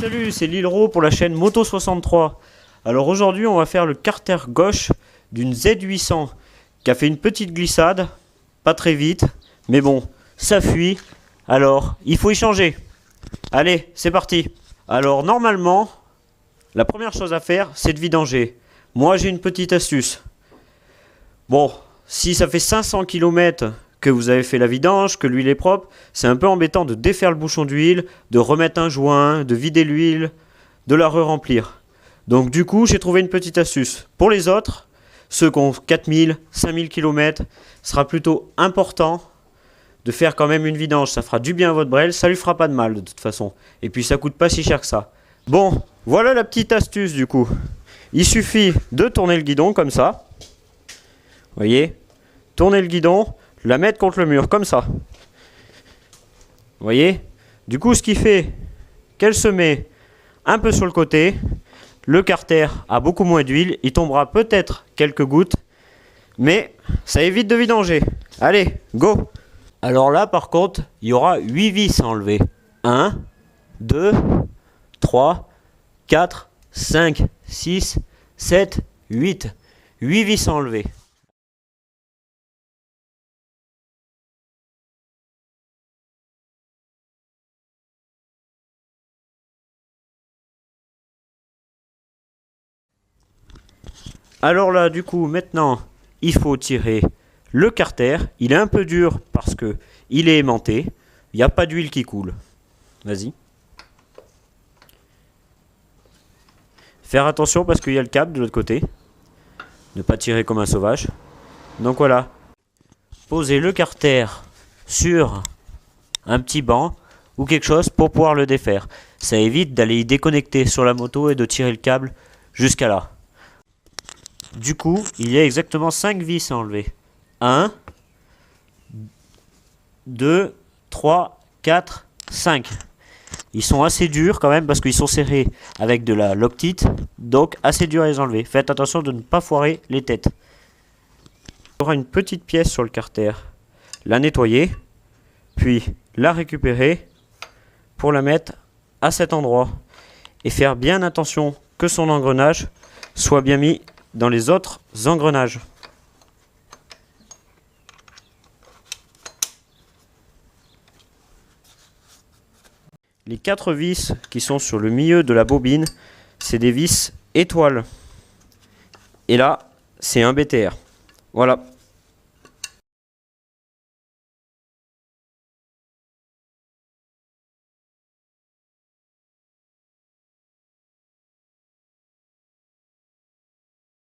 Salut, c'est Lilro pour la chaîne Moto63. Alors aujourd'hui on va faire le carter gauche d'une Z800 qui a fait une petite glissade, pas très vite, mais bon, ça fuit, alors il faut y changer. Allez, c'est parti. Alors normalement, la première chose à faire c'est de vidanger. Moi j'ai une petite astuce. Bon, si ça fait 500 km que vous avez fait la vidange, que l'huile est propre, c'est un peu embêtant de défaire le bouchon d'huile, de remettre un joint, de vider l'huile, de la re-remplir. Donc du coup, j'ai trouvé une petite astuce. Pour les autres, ceux qui ont 4000, 5000 km, ce sera plutôt important de faire quand même une vidange. Ça fera du bien à votre brel, ça lui fera pas de mal de toute façon. Et puis ça coûte pas si cher que ça. Bon, voilà la petite astuce du coup. Il suffit de tourner le guidon comme ça. Vous voyez, tourner le guidon, la mettre contre le mur, comme ça. Vous voyez? Du coup, ce qui fait qu'elle se met un peu sur le côté. Le carter a beaucoup moins d'huile. Il tombera peut-être quelques gouttes. Mais ça évite de vidanger. Allez, go! Alors là, par contre, il y aura 8 vis à enlever. 1, 2, 3, 4, 5, 6, 7, 8. 8 vis à enlever. Alors là, du coup, maintenant, il faut tirer le carter. Il est un peu dur parce que il est aimanté. Il n'y a pas d'huile qui coule. Vas-y. Faire attention parce qu'il y a le câble de l'autre côté. Ne pas tirer comme un sauvage. Donc voilà. Posez le carter sur un petit banc ou quelque chose pour pouvoir le défaire. Ça évite d'aller y déconnecter sur la moto et de tirer le câble jusqu'à là. Du coup, il y a exactement 5 vis à enlever. 1, 2, 3, 4, 5. Ils sont assez durs quand même parce qu'ils sont serrés avec de la Loctite. Donc assez dur à les enlever. Faites attention de ne pas foirer les têtes. Il y aura une petite pièce sur le carter. La nettoyer. Puis la récupérer pour la mettre à cet endroit. Et faire bien attention que son engrenage soit bien mis dans les autres engrenages. Les 4 vis qui sont sur le milieu de la bobine, c'est des vis étoiles. Et là, c'est un BTR. Voilà.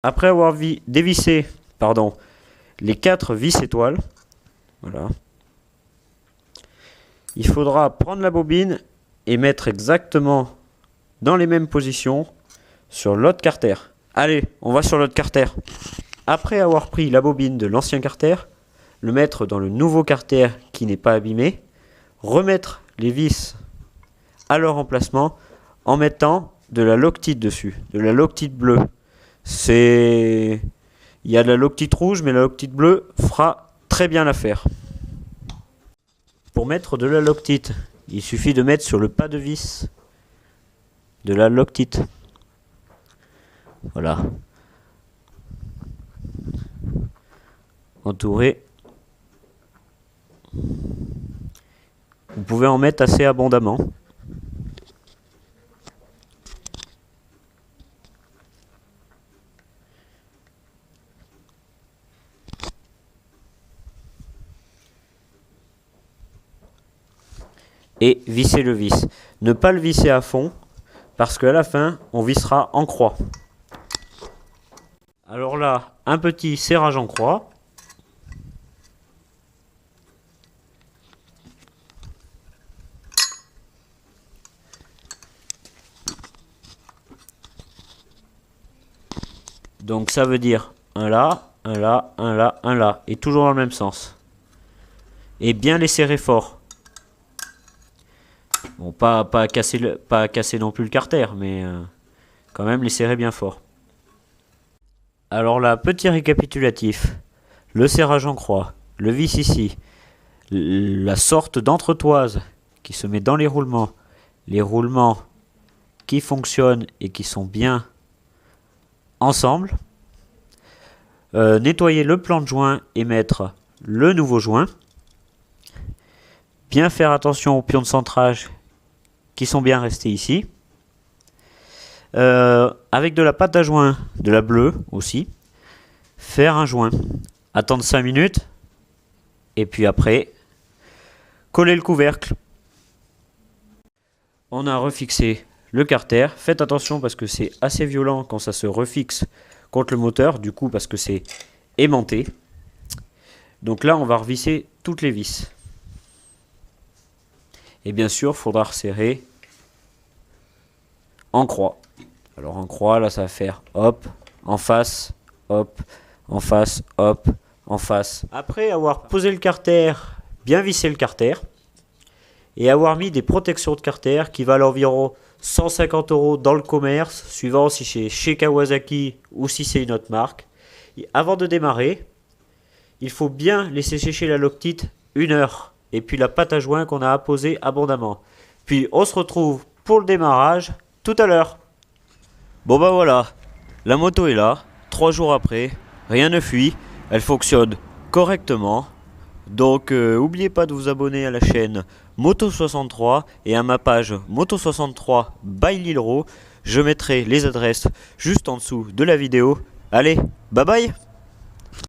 Après avoir dévissé les 4 vis étoiles, voilà, il faudra prendre la bobine et mettre exactement dans les mêmes positions sur l'autre carter. Allez, on va sur l'autre carter. Après avoir pris la bobine de l'ancien carter, le mettre dans le nouveau carter qui n'est pas abîmé, remettre les vis à leur emplacement en mettant de la Loctite dessus, de la Loctite bleue. Il y a de la Loctite rouge, mais la Loctite bleue fera très bien l'affaire. Pour mettre de la Loctite, il suffit de mettre sur le pas de vis de la Loctite. Voilà. Entouré. Vous pouvez en mettre assez abondamment. Et visser le vis. Ne pas le visser à fond, parce qu'à la fin, on vissera en croix. Alors là, un petit serrage en croix. Donc ça veut dire un là, un là, un là, un là. Et toujours dans le même sens. Et bien les serrer fort. Bon, pas casser non plus le carter, mais quand même les serrer bien fort. Alors là, petit récapitulatif. Le serrage en croix, le vis ici, la sorte d'entretoise qui se met dans les roulements qui fonctionnent et qui sont bien ensemble. Nettoyer le plan de joint et mettre le nouveau joint. Bien faire attention aux pions de centrage qui sont bien restés ici. Avec de la pâte à joint, de la bleue aussi, faire un joint. Attendre 5 minutes et puis après coller le couvercle. On a refixé le carter. Faites attention parce que c'est assez violent quand ça se refixe contre le moteur, du coup parce que c'est aimanté. Donc là on va revisser toutes les vis. Et bien sûr il faudra resserrer en croix. Alors en croix là ça va faire hop, en face, hop, en face, hop, en face. Après avoir posé le carter, bien vissé le carter, et avoir mis des protections de carter qui valent environ 150 € dans le commerce, suivant si c'est chez Kawasaki ou si c'est une autre marque. Et avant de démarrer, il faut bien laisser sécher la loctite 1 heure, et puis la pâte à joint qu'on a apposée abondamment. Puis on se retrouve pour le démarrage tout à l'heure. Bon bah voilà, la moto est là, 3 jours après, rien ne fuit, elle fonctionne correctement. Donc n'oubliez pas de vous abonner à la chaîne Moto63 et à ma page Moto63 by Lilro. Je mettrai les adresses juste en dessous de la vidéo. Allez, bye bye!